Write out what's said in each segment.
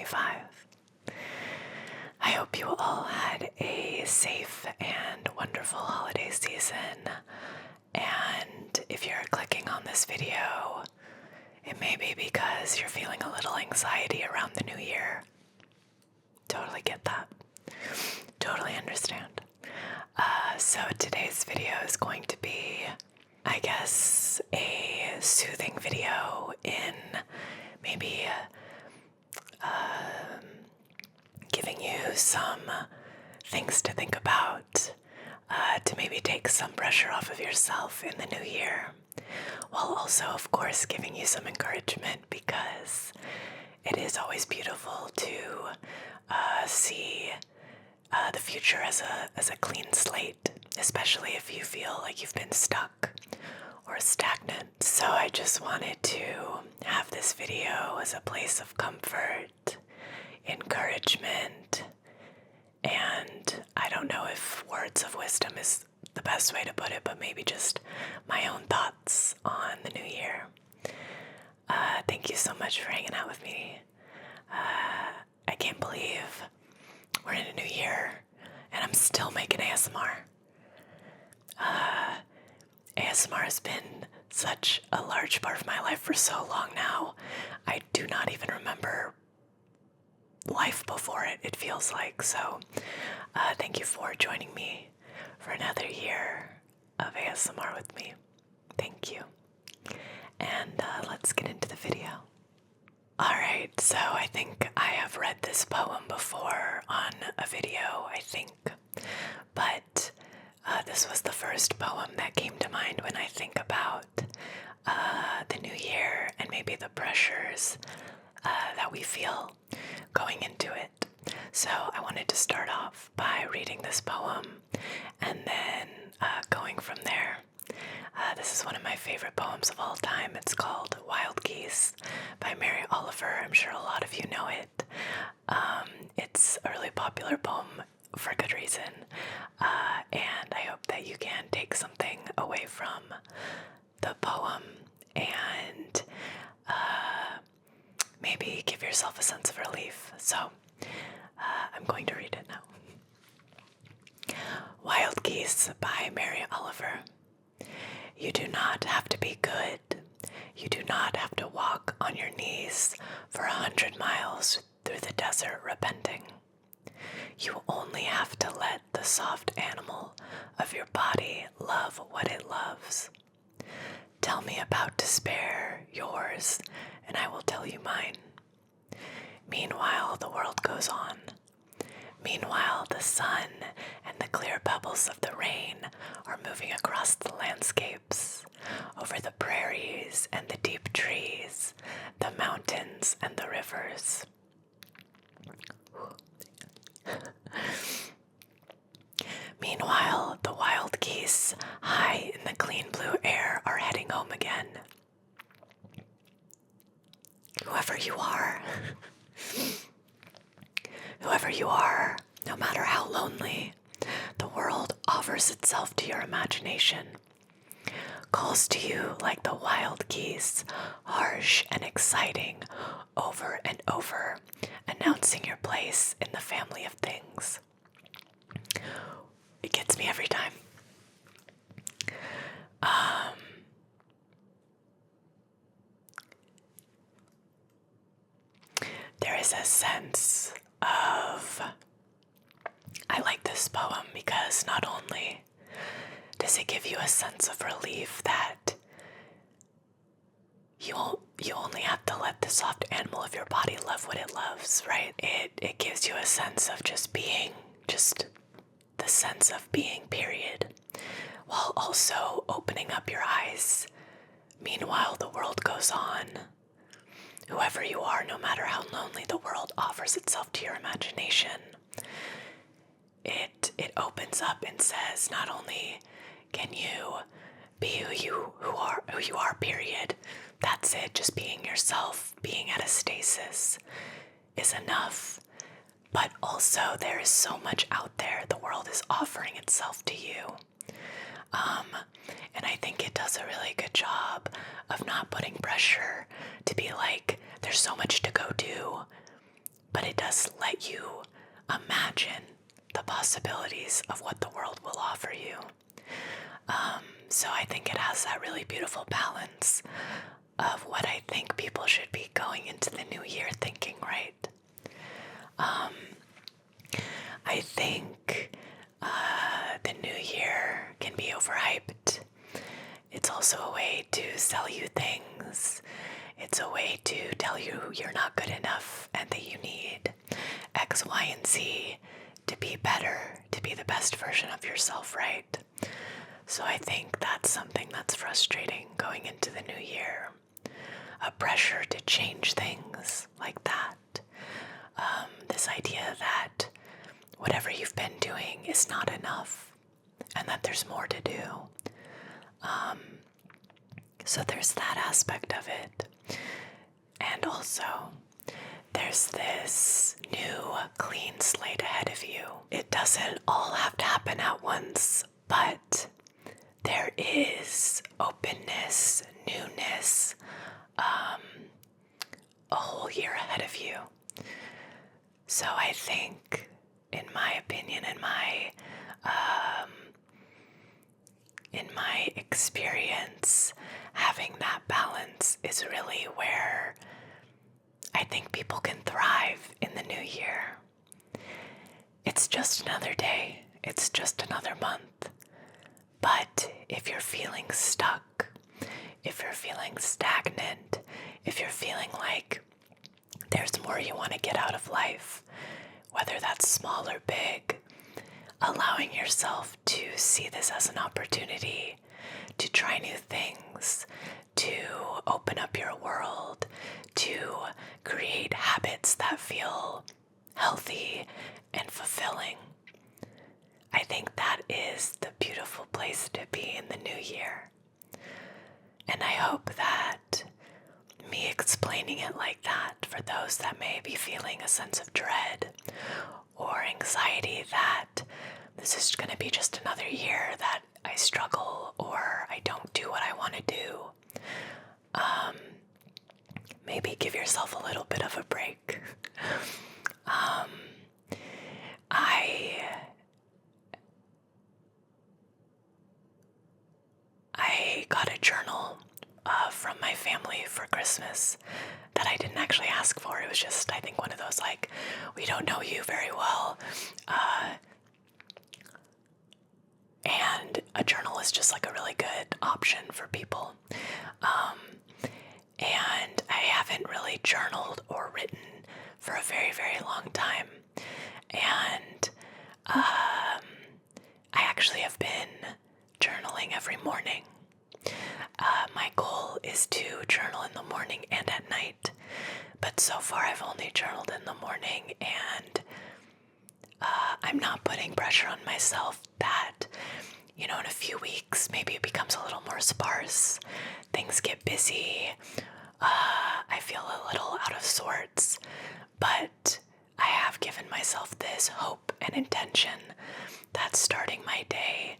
2025. I hope you all had a safe and wonderful holiday season. And if you're clicking on this video, it may be because you're feeling a little anxiety around the new year. Totally get that. Totally understand. So today's video is going to be, I guess, a soothing video in maybe giving you some things to think about, to maybe take some pressure off of yourself in the new year, while also, of course, giving you some encouragement, because it is always beautiful to see the future as a clean slate, especially if you feel like you've been stuck or stagnant. So I just wanted to have this video as a place of comfort, encouragement, and I don't know if words of wisdom is the best way to put it, but maybe just my own thoughts on the new year. Thank you so much for hanging out with me. I can't believe we're in a new year and I'm still making ASMR. ASMR has been such a large part of my life for so long now. I do not even remember life before it, it feels like. So thank you for joining me for another year of ASMR with me. Thank you. And let's get into the video. Alright, so I think I have read this poem before on a video, I think. But this was the first poem that came to mind when I think about the new year and maybe the pressures that we feel going into it. So I wanted to start off by reading this poem and then going from there. This is one of my favorite poems of all time. It's called Wild Geese by Mary Oliver. I'm sure a lot of you know it. It's a really popular poem for good reason. And I hope that you can take something away from the poem and maybe give yourself a sense of relief. So I'm going to read it now. Wild Geese by Mary Oliver. You do not have to be good. You do not have to walk on your knees for 100 miles through the desert repenting. You only have to let the soft animal of your body love what it loves. Tell me about despair, yours, and I will tell you mine. Meanwhile, the world goes on. Meanwhile, the sun and the clear pebbles of the rain are moving across the landscapes, over the prairies and the deep trees, the mountains and the rivers. Meanwhile, the wild geese, high in the clean blue air, are heading home again. Whoever you are, no matter how lonely, the world offers itself to your imagination, calls to you like the wild geese, harsh and exciting, over and over, announcing your place in the family of things. It gets me every time. There is a sense of, I like this poem because not only does it give you a sense of relief that you only have to let the soft animal of your body love what it loves, right? It gives you a sense of just being, just the sense of being, period, while also opening up your eyes. Meanwhile, the world goes on. Whoever you are, no matter how lonely the world offers itself to your imagination, it opens up and says, not only can you be who you are, period. That's it, just being yourself, being at a stasis is enough. But also there is so much out there. The world is offering itself to you. And I think it does a really good job of not putting pressure to be like, there's so much to go do. but it does let you imagine the possibilities of what the world will offer you. So I think it has that really beautiful balance of what I think people should be going into the new year thinking, right? I think the new year can be overhyped. It's also a way to sell you things. It's a way to tell you you're not good enough and that you need X, Y, and Z to be better, to be the best version of yourself, right? So I think that's something that's frustrating going into the new year. A pressure to change things like that. This idea that whatever you've been doing is not enough and that there's more to do. So there's that aspect of it. And also, there's this new clean slate ahead of you. It doesn't all have to happen at once, but there is openness, newness, a whole year ahead of you. So I think, in my opinion, in my experience, having that balance is really where I think people can thrive in the new year. It's just another day. It's just another month. But if you're feeling stuck, if you're feeling stagnant, if you're feeling like there's more you want to get out of life, whether that's small or big, allowing yourself to see this as an opportunity to try new things, to open up your world, to create habits that feel healthy and fulfilling. I think that is the beautiful place to be in the new year. And I hope that me explaining it like that, for those that may be feeling a sense of dread or anxiety that this is going to be just another year that I struggle or I don't do what I want to do, maybe give yourself a little bit of a break. I got a journal from my family for Christmas that I didn't actually ask for. It was just, I think, one of those, like, we don't know you very well. And a journal is just like a really good option for people. And I haven't really journaled or written for a very, very long time. And I actually have been journaling every morning. My goal is to journal in the morning and at night, but so far I've only journaled in the morning, and I'm not putting pressure on myself that, in a few weeks, maybe it becomes a little more sparse, things get busy, I feel a little out of sorts, but I have given myself this hope and intention that starting my day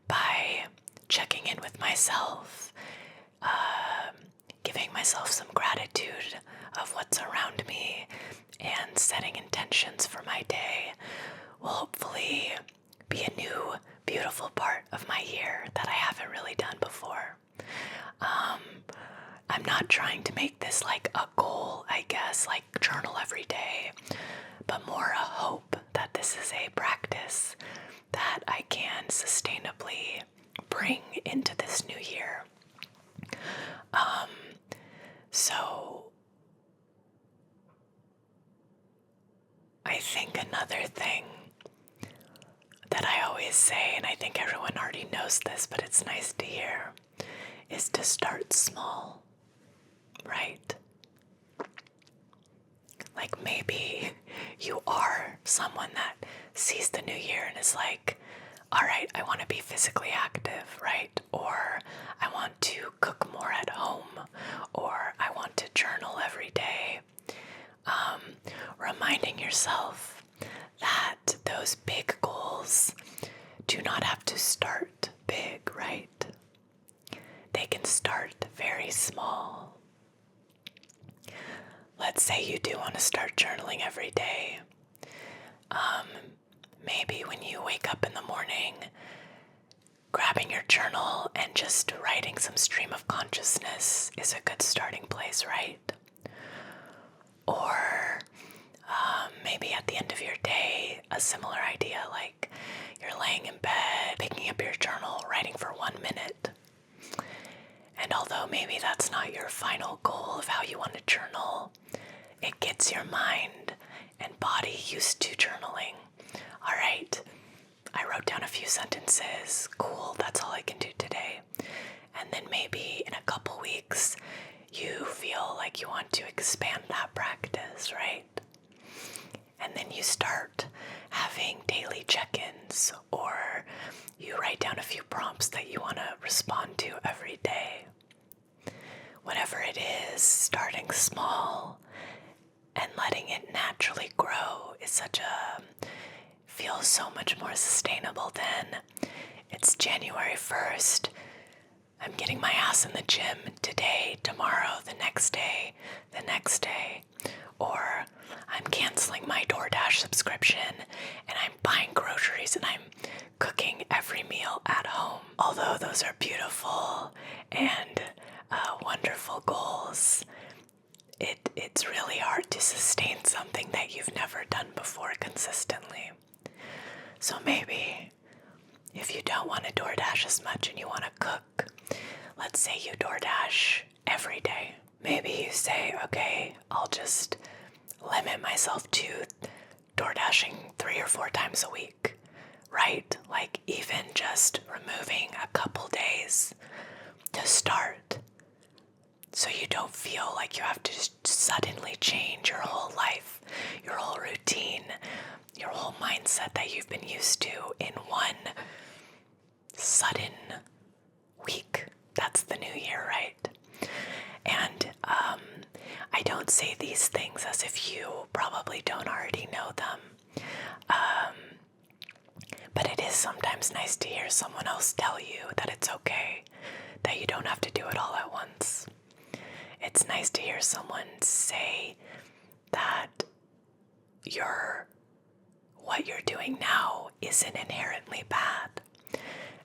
by checking in with myself, giving myself some gratitude of what's around me, and setting intentions for my day will hopefully be a new, beautiful part of my year that I haven't really done before. I'm not trying to make this like a goal, I guess, like journal every day, but more a hope that this is a practice that I can sustainably bring into this new year. So I think another thing that I always say, and I think everyone already knows this, but it's nice to hear, is to start small, right? Like maybe you are someone that sees the new year and is like, all right, I want to be physically active, right? Or I want to cook more at home, or I want to journal every day. Reminding yourself that those big goals do not have to start big, right? They can start very small. Let's let's say you do want to start journaling every day. Maybe when you wake up in the morning, grabbing your journal and just writing some stream of consciousness is a good starting place, right? Or maybe at the end of your day, a similar idea, like you're laying in bed, picking up your journal, writing for 1 minute. And although maybe that's not your final goal of how you want to journal, it gets your mind and body used to journaling. All right, I wrote down a few sentences. Cool, that's all I can do today. And then maybe in a couple weeks, you feel like you want to expand that practice, right? And then you start having daily check-ins, or you write down a few prompts that you want to respond to every day. Whatever it is, starting small and letting it naturally grow is feels so much more sustainable than it's January 1st. I'm getting my ass in the gym today, tomorrow, the next day, or I'm canceling my DoorDash subscription and I'm buying groceries and I'm cooking every meal at home. Although those are beautiful and wonderful goals, it's really hard to sustain something that you've never done before consistently. So maybe if you don't want to DoorDash as much and you want to cook, let's say you DoorDash every day. Maybe you say, okay, I'll just limit myself to DoorDashing 3 or 4 times a week, right? Like even just removing a couple days to start, so you don't feel like you have to just suddenly change your whole life, your whole routine, your whole mindset that you've been used to in one sudden week. That's the new year, right? And I don't say these things as if you probably don't already know them. But it is sometimes nice to hear someone else tell you that it's okay, that you don't have to do it all at once. It's nice to hear someone say that what you're doing now isn't inherently bad,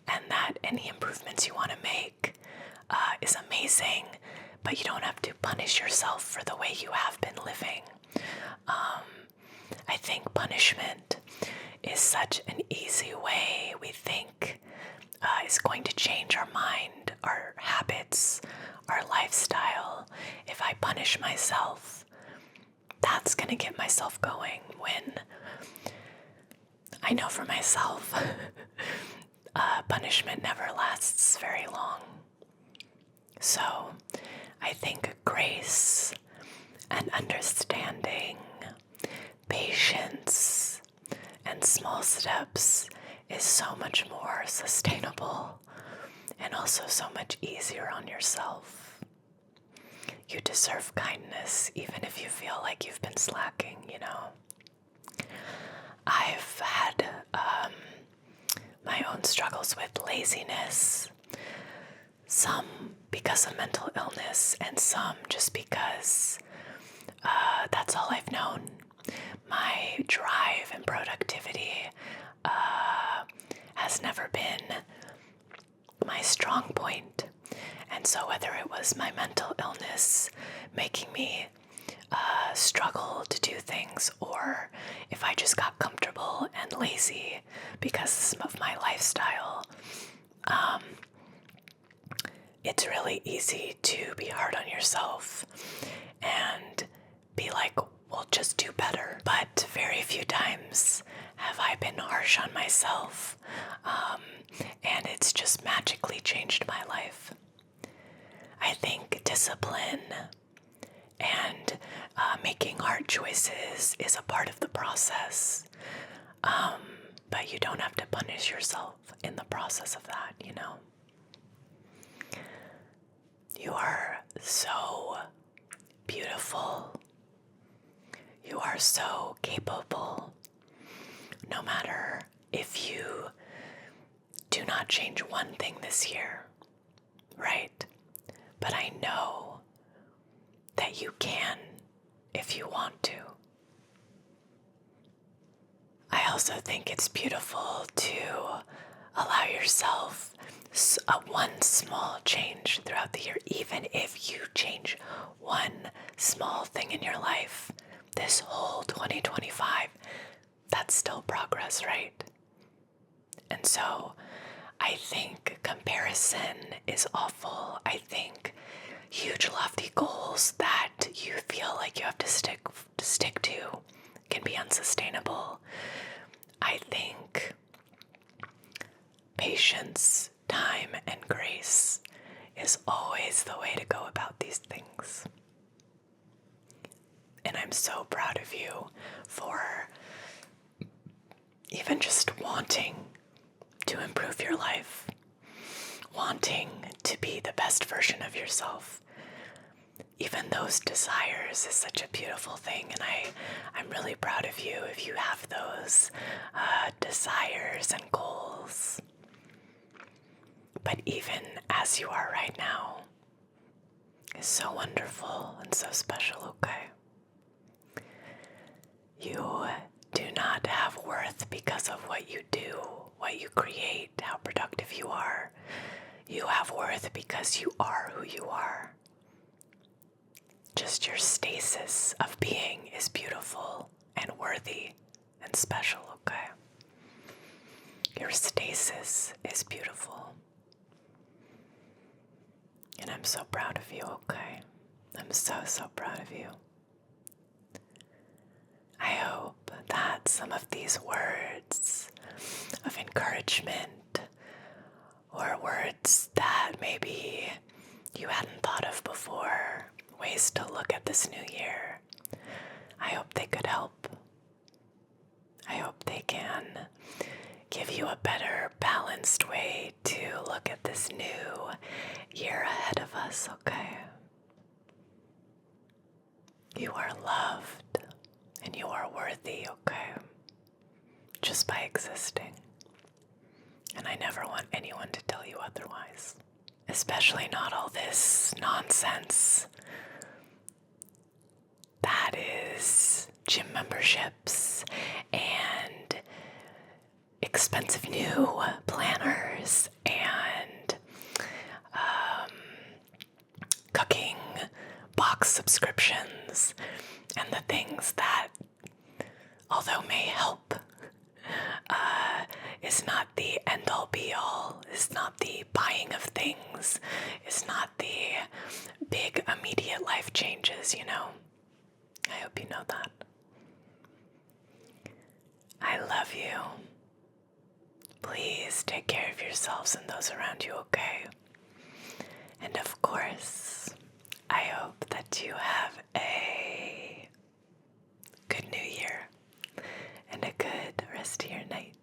and that any improvements you want to make is amazing, but you don't have to punish yourself for the way you have been living. I think punishment is such an easy way we think is going to change our mind, our habits, our lifestyle. If I punish myself, that's going to get myself going, when I know for myself, punishment never lasts very long. So I think grace and understanding, patience, and small steps is so much more sustainable and also so much easier on yourself. You deserve kindness even if you feel like you've been slacking, you know. I've had my own struggles with laziness, some because of mental illness and some just because that's all I've known. My drive and productivity has never been my strong point. And so whether it was my mental illness making me struggle to do things, or if I just got comfortable and lazy because of my lifestyle, it's really easy to be hard on yourself and be like, well, just do better. But very few times have I been harsh on myself, and it's just magically changed my life. I think discipline and making hard choices is a part of the process, but you don't have to punish yourself in the process of that, you know. You are so beautiful. You are so capable. No matter if you do not change one thing this year, right? But I know that you can if you want to. I also think it's beautiful to allow yourself one small change throughout the year. Even if you change one small thing in your life this whole 2025, that's still progress, right? And so I think comparison is awful. I think huge lofty goals that you feel like you have to stick to can be unsustainable. I think patience, time, and grace is always the way to go about these things. And I'm so proud of you for even just wanting to improve your life, wanting to be the best version of yourself. Even those desires is such a beautiful thing, and I'm really proud of you if you have those desires and goals. But even as you are right now is so wonderful and so special, okay? You do not have worth because of what you do, what you create, how productive you are. You have worth because you are who you are. Just your stasis of being is beautiful and worthy and special, okay? Your stasis is beautiful. And I'm so proud of you, okay? I'm so, so proud of you. I hope that some of these words of encouragement or words that maybe you hadn't thought of before, ways to look at this new year, I hope they could help. I hope they can give you a better, balanced way to look at this new year ahead of us, okay? You are loved and you are worthy, okay? Just by existing. And I never want anyone to tell you otherwise. Especially not all this nonsense that is gym memberships and expensive new planners and cooking box subscriptions and the things that, although may help, is not the end-all be-all, is not the buying of things, is not the big immediate life changes, you know? I hope you know that. I love you. Please take care of yourselves and those around you, okay? And of course, I hope that you have a good new year and a good rest of your night.